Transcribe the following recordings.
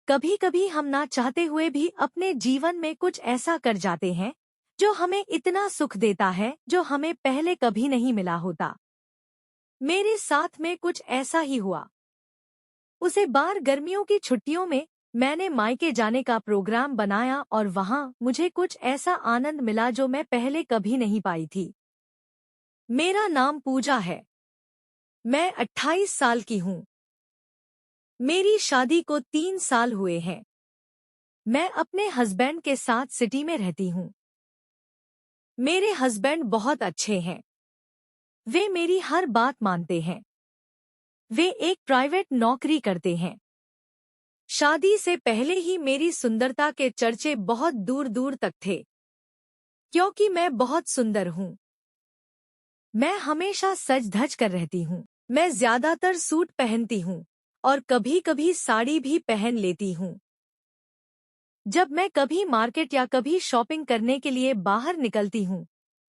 कभी कभी हम ना चाहते हुए भी अपने जीवन में कुछ ऐसा कर जाते हैं जो हमें इतना सुख देता है जो हमें पहले कभी नहीं मिला होता। मेरे साथ में कुछ ऐसा ही हुआ। उसे बार गर्मियों की छुट्टियों में मैंने मायके जाने का प्रोग्राम बनाया और वहां मुझे कुछ ऐसा आनंद मिला जो मैं पहले कभी नहीं पाई थी। मेरा नाम पूजा है। मैं 28 साल की हूँ। मेरी शादी को 3 साल हुए हैं। मैं अपने हस्बैंड के साथ सिटी में रहती हूँ। मेरे हस्बैंड बहुत अच्छे हैं। वे मेरी हर बात मानते हैं। वे एक प्राइवेट नौकरी करते हैं। शादी से पहले ही मेरी सुंदरता के चर्चे बहुत दूर दूर तक थे, क्योंकि मैं बहुत सुंदर हूँ। मैं हमेशा सज धज कर रहती हूँ। मैं ज्यादातर सूट पहनती हूँ और कभी कभी साड़ी भी पहन लेती हूँ। जब मैं कभी मार्केट या कभी शॉपिंग करने के लिए बाहर निकलती हूँ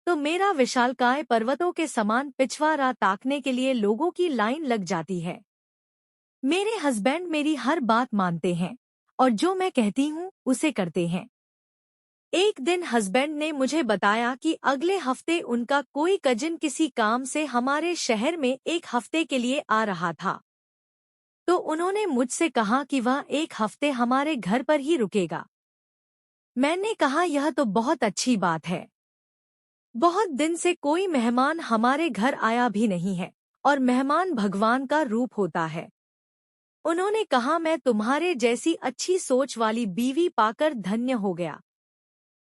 तो मेरा विशालकाय पर्वतों के समान पिछवाड़ा ताकने के लिए लोगों की लाइन लग जाती है। मेरे हस्बैंड मेरी हर बात मानते हैं और जो मैं कहती हूँ उसे करते हैं। एक दिन हस्बैंड ने मुझे बताया कि अगले हफ्ते उनका कोई कजिन किसी काम से हमारे शहर में एक हफ्ते के लिए आ रहा था। तो उन्होंने मुझसे कहा कि वह एक हफ्ते हमारे घर पर ही रुकेगा। मैंने कहा यह तो बहुत अच्छी बात है। बहुत दिन से कोई मेहमान हमारे घर आया भी नहीं है और मेहमान भगवान का रूप होता है। उन्होंने कहा मैं तुम्हारे जैसी अच्छी सोच वाली बीवी पाकर धन्य हो गया,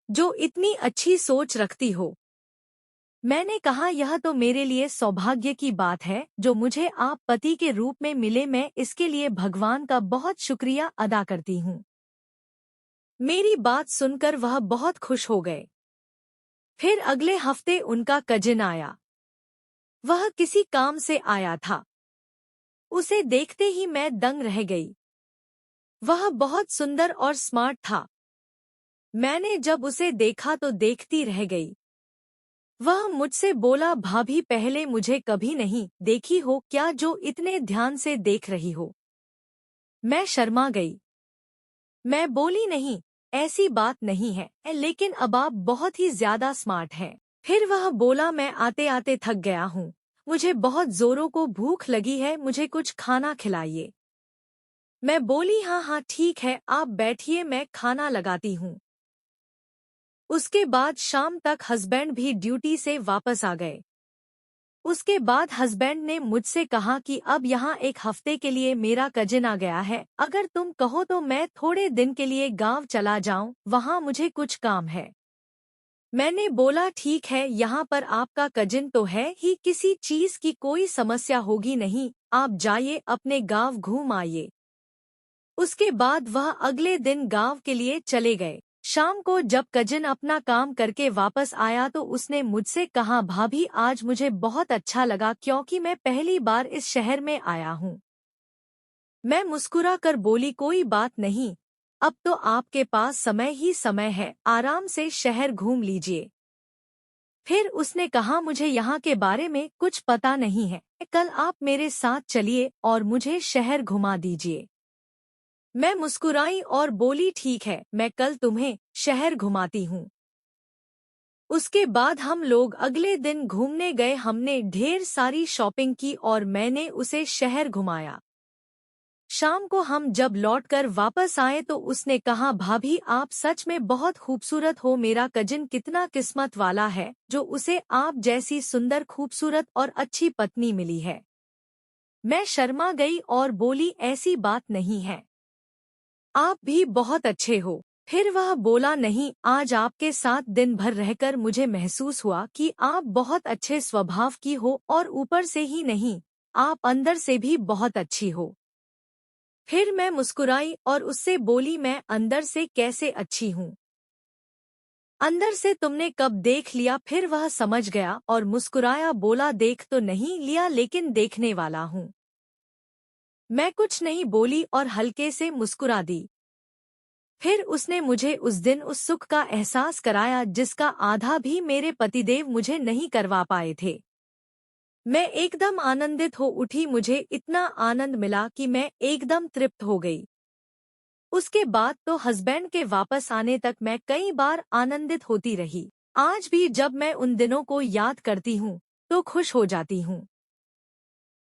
जो इतनी अच्छी सोच रखती हो। मैंने कहा यह तो मेरे लिए सौभाग्य की बात है जो मुझे आप पति के रूप में मिले। मैं इसके लिए भगवान का बहुत शुक्रिया अदा करती हूँ। मेरी बात सुनकर वह बहुत खुश हो गए। फिर अगले हफ्ते उनका कजिन आया। वह किसी काम से आया था। उसे देखते ही मैं दंग रह गई। वह बहुत सुंदर और स्मार्ट था। मैंने जब उसे देखा तो देखती रह गई। वह मुझसे बोला भाभी पहले मुझे कभी नहीं देखी हो क्या जो इतने ध्यान से देख रही हो। मैं शर्मा गई। मैं बोली नहीं, ऐसी बात नहीं है, लेकिन अब आप बहुत ही ज्यादा स्मार्ट हैं। फिर वह बोला मैं आते आते थक गया हूँ। मुझे बहुत जोरों को भूख लगी है, मुझे कुछ खाना खिलाइए। मैं बोली हाँ हाँ ठीक है, आप बैठिए मैं खाना लगाती हूँ। उसके बाद शाम तक हस्बैंड भी ड्यूटी से वापस आ गए। उसके बाद हस्बैंड ने मुझसे कहा कि अब यहाँ एक हफ्ते के लिए मेरा कजिन आ गया है, अगर तुम कहो तो मैं थोड़े दिन के लिए गांव चला जाऊं, वहाँ मुझे कुछ काम है। मैंने बोला ठीक है, यहाँ पर आपका कजिन तो है ही, किसी चीज की कोई समस्या होगी नहीं, आप जाइए अपने गांव घूम आइए। उसके बाद वह अगले दिन गांव के लिए चले गए। शाम को जब कजिन अपना काम करके वापस आया तो उसने मुझसे कहा भाभी आज मुझे बहुत अच्छा लगा क्योंकि मैं पहली बार इस शहर में आया हूँ। मैं मुस्कुरा कर बोली कोई बात नहीं, अब तो आपके पास समय ही समय है, आराम से शहर घूम लीजिए। फिर उसने कहा मुझे यहाँ के बारे में कुछ पता नहीं है, कल आप मेरे साथ चलिए और मुझे शहर घुमा दीजिए। मैं मुस्कुराई और बोली ठीक है, मैं कल तुम्हें शहर घुमाती हूँ। उसके बाद हम लोग अगले दिन घूमने गए। हमने ढेर सारी शॉपिंग की और मैंने उसे शहर घुमाया। शाम को हम जब लौटकर वापस आए तो उसने कहा भाभी आप सच में बहुत खूबसूरत हो, मेरा कजिन कितना किस्मत वाला है जो उसे आप जैसी सुंदर खूबसूरत और अच्छी पत्नी मिली है। मैं शर्मा गई और बोली ऐसी बात नहीं है, आप भी बहुत अच्छे हो। फिर वह बोला नहीं, आज आपके साथ दिन भर रहकर मुझे महसूस हुआ कि आप बहुत अच्छे स्वभाव की हो और ऊपर से ही नहीं, आप अंदर से भी बहुत अच्छी हो। फिर मैं मुस्कुराई और उससे बोली मैं अंदर से कैसे अच्छी हूँ? अंदर से तुमने कब देख लिया? फिर वह समझ गया और मुस्कुराया, बोला देख तो नहीं लिया लेकिन देखने वाला हूँ। मैं कुछ नहीं बोली और हल्के से मुस्कुरा दी। फिर उसने मुझे उस दिन उस सुख का एहसास कराया जिसका आधा भी मेरे पतिदेव मुझे नहीं करवा पाए थे। मैं एकदम आनंदित हो उठी, मुझे इतना आनंद मिला कि मैं एकदम तृप्त हो गई। उसके बाद तो हस्बैंड के वापस आने तक मैं कई बार आनंदित होती रही। आज भी जब मैं उन दिनों को याद करती हूँ तो खुश हो जाती हूँ।